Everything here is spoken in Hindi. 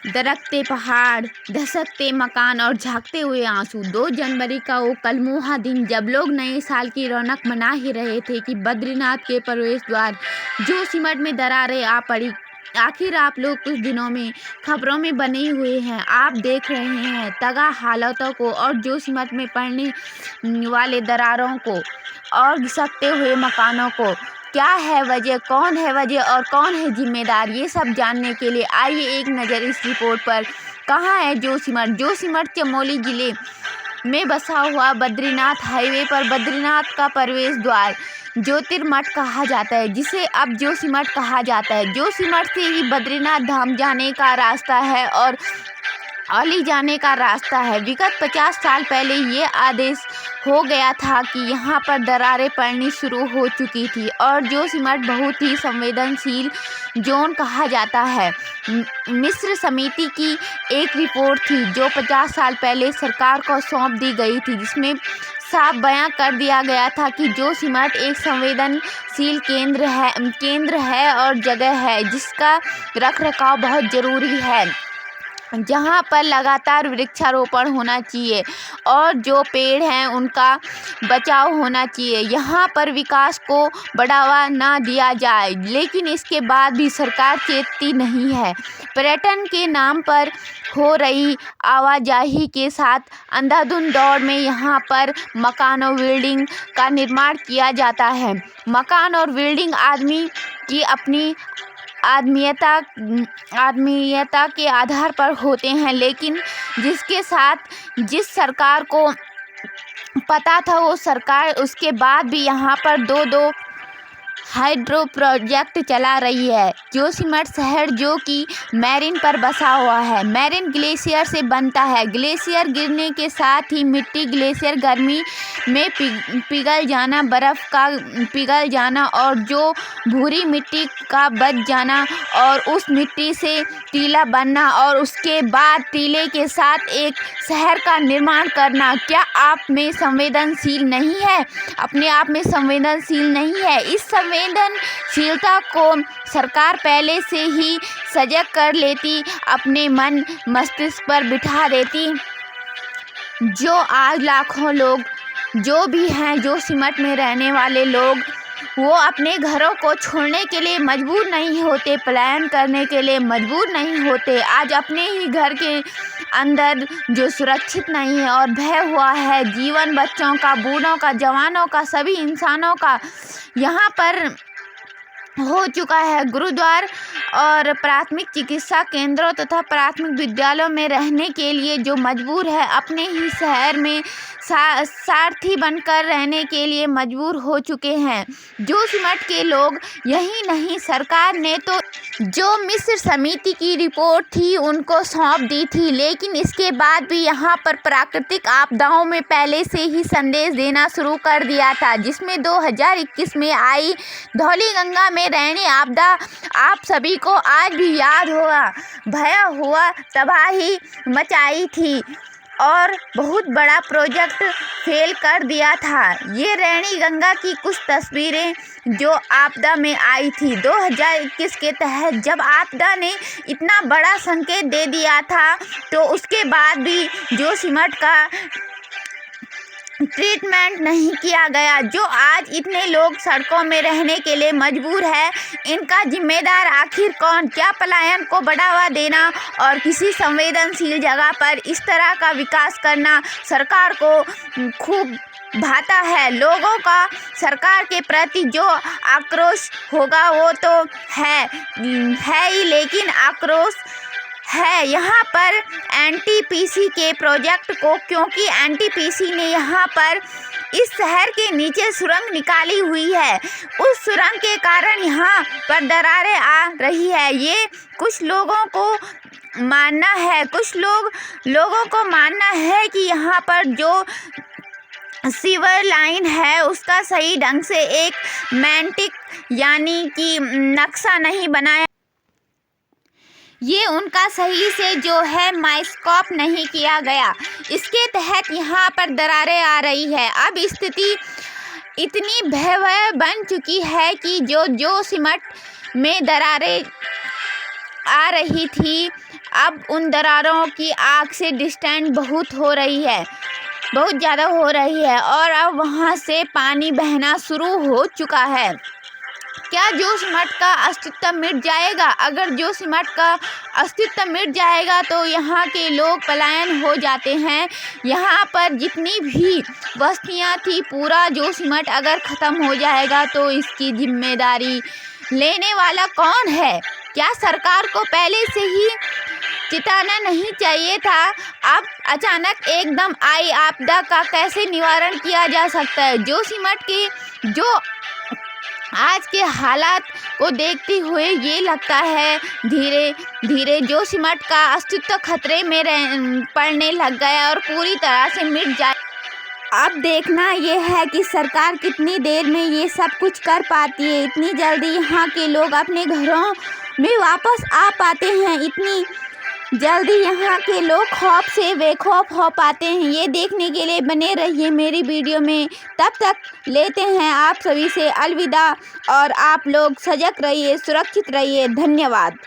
दरकते पहाड़, धसकते मकान और झांकते हुए आंसू। 2 जनवरी का वो कलमुहा दिन जब लोग नए साल की रौनक मना ही रहे थे कि बद्रीनाथ के प्रवेश द्वार जोशीमठ में दरारें आ पड़ी। आखिर आप लोग कुछ दिनों में खबरों में बने हुए हैं। आप देख रहे हैं तगा हालातों को और जोशीमठ में पड़ने वाले दरारों को और घिसकते हुए मकानों को। क्या है वजह, कौन है वजह और कौन है जिम्मेदार, ये सब जानने के लिए आइए एक नज़र इस रिपोर्ट पर। कहाँ है जोशीमठ? जोशीमठ चमोली जिले में बसा हुआ बद्रीनाथ हाईवे पर बद्रीनाथ का प्रवेश द्वार ज्योतिर्मठ कहा जाता है, जिसे अब जोशीमठ कहा जाता है। जोशीमठ से ही बद्रीनाथ धाम जाने का रास्ता है और औली जाने का रास्ता है। विगत 50 साल पहले ये आदेश हो गया था कि यहाँ पर दरारें पड़नी शुरू हो चुकी थी और जोशीमठ बहुत ही संवेदनशील जोन कहा जाता है। मिस्र समिति की एक रिपोर्ट थी जो 50 साल पहले सरकार को सौंप दी गई थी, जिसमें साफ बयां कर दिया गया था कि जोशीमठ एक संवेदनशील केंद्र है और जगह है जिसका रखरखाव बहुत जरूरी है, जहाँ पर लगातार वृक्षारोपण होना चाहिए और जो पेड़ हैं उनका बचाव होना चाहिए। यहाँ पर विकास को बढ़ावा ना दिया जाए, लेकिन इसके बाद भी सरकार चेतती नहीं है। पर्यटन के नाम पर हो रही आवाजाही के साथ अंधाधुंध दौड़ में यहाँ पर मकान और बिल्डिंग का निर्माण किया जाता है। मकान और बिल्डिंग आदमी की अपनी आदमीयता के आधार पर होते हैं, लेकिन जिसके साथ जिस सरकार को पता था वो सरकार उसके बाद भी यहाँ पर दो हाइड्रो प्रोजेक्ट चला रही है। जोशीमठ शहर जो कि मैरीन पर बसा हुआ है, मैरीन ग्लेशियर से बनता है। ग्लेशियर गिरने के साथ ही मिट्टी ग्लेशियर गर्मी में पिघल जाना, बर्फ़ का पिघल जाना और जो भूरी मिट्टी का बच जाना और उस मिट्टी से टीला बनना और उसके बाद टीले के साथ एक शहर का निर्माण करना। क्या आप में संवेदनशील नहीं है? अपने आप में संवेदनशील नहीं है? इस संवेदनशीलता को सरकार पहले से ही सजग कर लेती, अपने मन मस्तिष्क पर बिठा देती। जो आज लाखों लोग जो भी हैं जोशीमठ में रहने वाले लोग, वो अपने घरों को छोड़ने के लिए मजबूर नहीं होते, पलायन करने के लिए मजबूर नहीं होते। आज अपने ही घर के अंदर जो सुरक्षित नहीं है और भय हुआ है जीवन, बच्चों का, बूढ़ों का, जवानों का, सभी इंसानों का यहाँ पर हो चुका है। गुरुद्वार और प्राथमिक चिकित्सा केंद्रों तथा प्राथमिक विद्यालयों में रहने के लिए जो मजबूर है, अपने ही शहर में सारथी बनकर रहने के लिए मजबूर हो चुके हैं जोशीमठ के लोग। यही नहीं, सरकार ने तो जो मिस्र समिति की रिपोर्ट थी उनको सौंप दी थी, लेकिन इसके बाद भी यहाँ पर प्राकृतिक आपदाओं में पहले से ही संदेश देना शुरू कर दिया था, जिसमें 2021 में आई धौलीगंगा में रैनी आपदा आप सभी को आज भी याद होगा। भया हुआ तबाही मचाई थी और बहुत बड़ा प्रोजेक्ट फेल कर दिया था। ये रैनी गंगा की कुछ तस्वीरें जो आपदा में आई थी 2021 के तहत, जब आपदा ने इतना बड़ा संकेत दे दिया था तो उसके बाद भी जोशीमठ का ट्रीटमेंट नहीं किया गया। जो आज इतने लोग सड़कों में रहने के लिए मजबूर है, इनका जिम्मेदार आखिर कौन? क्या पलायन को बढ़ावा देना और किसी संवेदनशील जगह पर इस तरह का विकास करना सरकार को खूब भाता है। लोगों का सरकार के प्रति जो आक्रोश होगा वो तो है ही, लेकिन आक्रोश है यहाँ पर एनटीपीसी के प्रोजेक्ट को, क्योंकि एनटीपीसी ने यहाँ पर इस शहर के नीचे सुरंग निकाली हुई है। उस सुरंग के कारण यहाँ पर दरारें आ रही है। ये कुछ लोगों को मानना है, कुछ लोगों को मानना है कि यहाँ पर जो सीवर लाइन है उसका सही ढंग से एक मैंटिक यानी कि नक्शा नहीं बनाया, ये उनका सही से जो है माइस्कोप नहीं किया गया। इसके तहत यहाँ पर दरारें आ रही है। अब स्थिति इतनी भयावह बन चुकी है कि जो जोशीमठ में दरारें आ रही थी, अब उन दरारों की आग से डिस्टेंस बहुत ज़्यादा हो रही है और अब वहाँ से पानी बहना शुरू हो चुका है। क्या जोशीमठ का अस्तित्व मिट जाएगा? अगर जोशीमठ का अस्तित्व मिट जाएगा तो यहाँ के लोग पलायन हो जाते हैं। यहाँ पर जितनी भी बस्तियाँ थी, पूरा जोशीमठ अगर ख़त्म हो जाएगा तो इसकी जिम्मेदारी लेने वाला कौन है? क्या सरकार को पहले से ही चिताना नहीं चाहिए था? अब अचानक एकदम आई आपदा का कैसे निवारण किया जा सकता है? जोशीमठ की जो आज के हालात को देखते हुए ये लगता है धीरे धीरे जोशीमठ का अस्तित्व खतरे में पड़ने लग गया और पूरी तरह से मिट जाए। अब देखना ये है कि सरकार कितनी देर में ये सब कुछ कर पाती है। इतनी जल्दी यहाँ के लोग अपने घरों में वापस आ पाते हैं, इतनी जल्दी यहाँ के लोग खौफ से बेखौफ हो पाते हैं। ये देखने के लिए बने रहिए मेरी वीडियो में। तब तक लेते हैं आप सभी से अलविदा और आप लोग सजग रहिए, सुरक्षित रहिए। धन्यवाद।